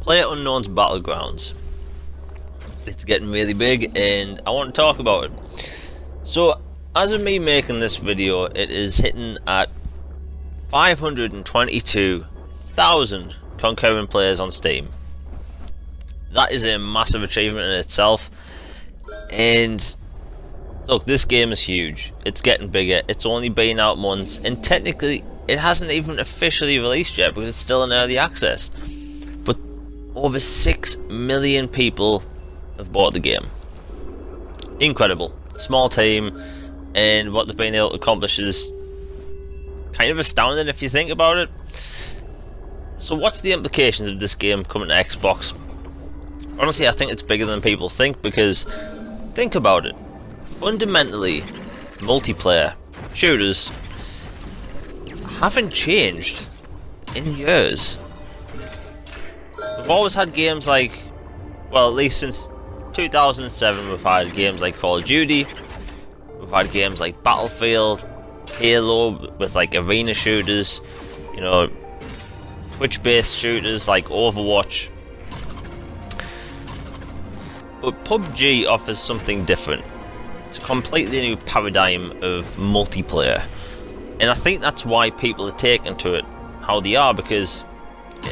PlayerUnknown's Battlegrounds. It's getting really big and I want to talk about it. So as of me making this video, it is hitting at 522,000 concurrent players on Steam. That is a massive achievement in itself. And look, this game is huge. It's getting bigger. It's only been out months, and technically it hasn't even officially released yet because it's still in early access. But over 6 million people have bought the game. Incredible. Small team, and what they've been able to accomplish is kind of astounding if you think about it. So what's the implications of this game coming to Xbox? Honestly, I think it's bigger than people think, because think about it. Fundamentally, multiplayer shooters haven't changed in years. We've always had games like, well, at least since 2007 we've had games like Call of Duty, we've had games like Battlefield, Halo with like arena shooters, you know, Twitch-based shooters like Overwatch. But PUBG offers something different. It's a completely new paradigm of multiplayer, and I think that's why people are taking to it how they are, because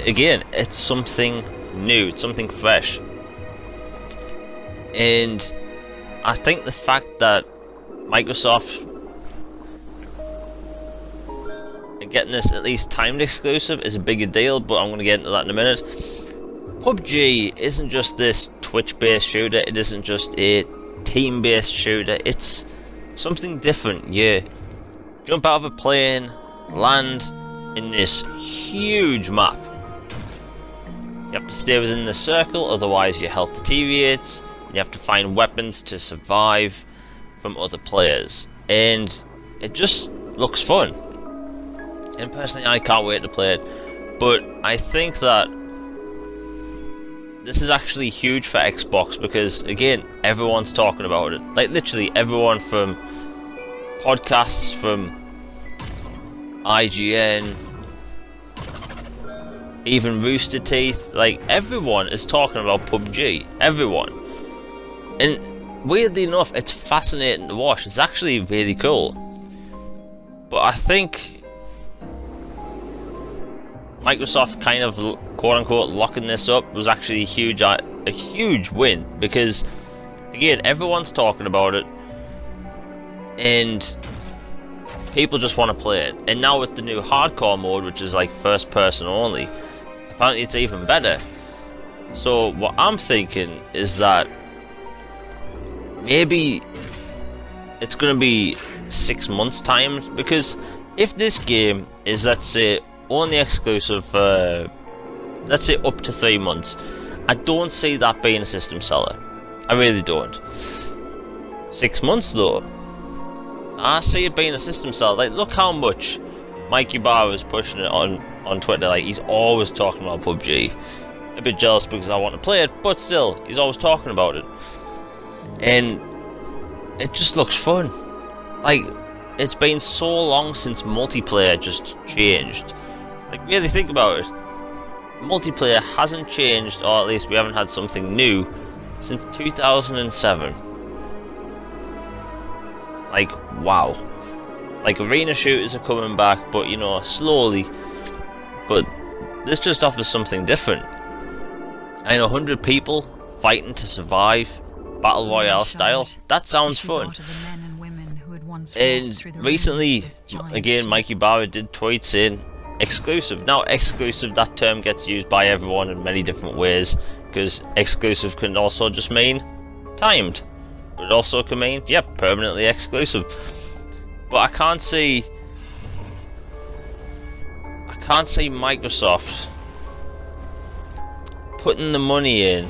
again, it's something new, it's something fresh. And I think the fact that Microsoft are getting this at least timed exclusive is a bigger deal, but I'm going to get into that in a minute. PUBG isn't just this Twitch-based shooter, it isn't just a team-based shooter, it's something different. You jump out of a plane, land in this huge map. You have to stay within the circle, otherwise your health deteriorates. You have to find weapons to survive from other players, and it just looks fun. And personally, I can't wait to play it. But I think that this is actually huge for Xbox, because again, everyone's talking about it. Like literally everyone, from podcasts, from IGN, even Rooster Teeth, like everyone is talking about PUBG. Everyone. And weirdly enough, it's fascinating to watch. It's actually really cool. But I think Microsoft kind of quote-unquote locking this up was actually a huge win, because again, everyone's talking about it and people just want to play it. And now with the new hardcore mode, which is like first person only, apparently it's even better. So what I'm thinking is that maybe it's going to be 6 months time, because if this game is, let's say, only exclusive for, let's say, up to 3 months, I don't see that being a system seller. I really don't. 6 months though, I see it being a system seller. Like, look how much Mikey Barr is pushing it on Twitter. Like, he's always talking about PUBG. A bit jealous because I want to play it, but still, he's always talking about it. And it just looks fun. Like, it's been so long since multiplayer just changed. Like, really think about it. Multiplayer hasn't changed, or at least we haven't had something new since 2007. Like, wow. Like, arena shooters are coming back, but you know, slowly. But this just offers something different. And 100 people fighting to survive, battle royale style. That sounds fun. And recently, again, Mikey Barra did tweet saying exclusive. Now, exclusive, that term gets used by everyone in many different ways, because exclusive can also just mean timed, but it also can mean, yep, permanently exclusive. But I can't see Microsoft putting the money in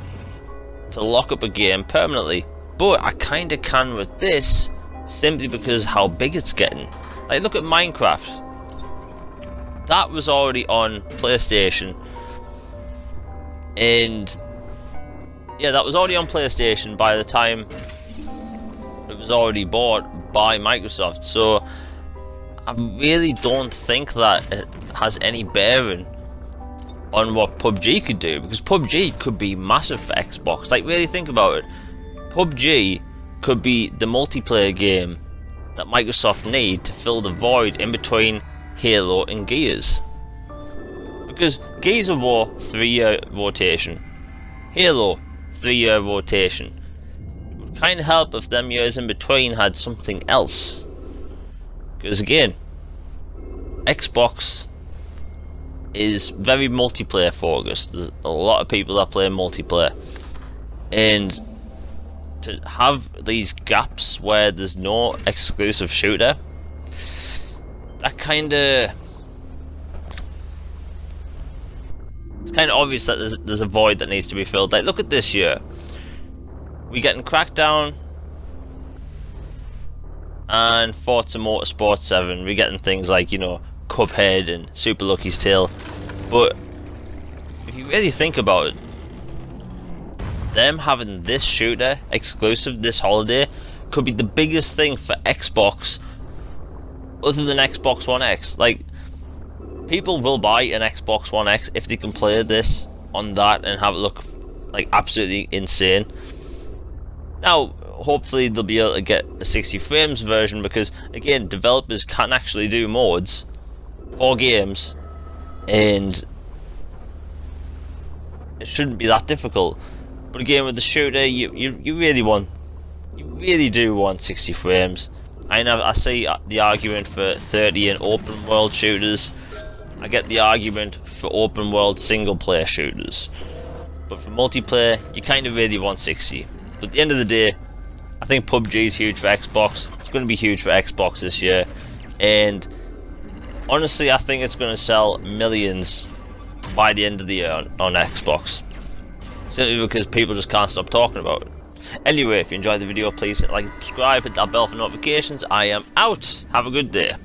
to lock up a game permanently. But I kinda can with this, simply because how big it's getting. Like, look at Minecraft. That was already on PlayStation, and yeah, that was already on PlayStation by the time it was already bought by Microsoft. So I really don't think that it has any bearing on what PUBG could do, because PUBG could be massive for Xbox. Like, really think about it. PUBG could be the multiplayer game that Microsoft need to fill the void in between Halo and Gears. Because Gears of War, 3-year rotation. Halo, 3-year rotation. It would kind of help if them years in between had something else. Because again, Xbox is very multiplayer focused. There's a lot of people that play multiplayer, and to have these gaps where there's no exclusive shooter, that it's kind of obvious that there's a void that needs to be filled. Like, look at this year, we getting Crackdown and Forza Motorsport 7. We're getting things like, you know, Cuphead and Super Lucky's Tale. But if you really think about it, them having this shooter exclusive this holiday could be the biggest thing for Xbox other than Xbox One X. Like, people will buy an Xbox One X if they can play this on that and have it look like absolutely insane. Now, hopefully they'll be able to get a 60 frames version, because again, developers can actually do mods for games, and it shouldn't be that difficult. But again, with the shooter, you really do want 60 frames. I see the argument for 30 in open world shooters. I get the argument for open world single player shooters, but for multiplayer, you kind of really want 60. But at the end of the day, I think PUBG is huge for Xbox. It's going to be huge for Xbox this year, and honestly, I think it's going to sell millions by the end of the year on Xbox, simply because people just can't stop talking about it. Anyway, if you enjoyed the video, please hit like and subscribe, hit that bell for notifications. I am out. Have a good day.